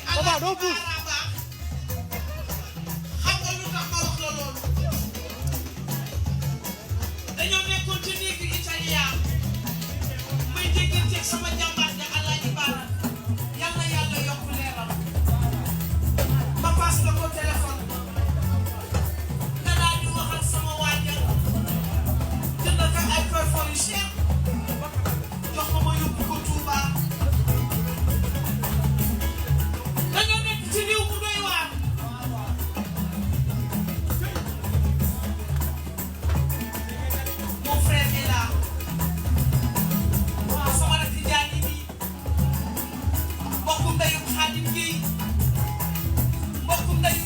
Papa doo puus. xam nga lu tax ma wax la loolu dañoo nekkoon ci néegu italien may jégganteeg sama jàmbaar ja Alaaji Baara yal na yàlla yokk leeram ma paas la ko téléphone nga daal di wax ak sama waajal jënd ko ay parfum yu cher jox ko ma yóbbu ko Touba dañoo nekk ci réew mu doy waar mon frère est là sama rakk Jaani bi mbokkum ndeyu Xaadim Géey mbokkum ndeyu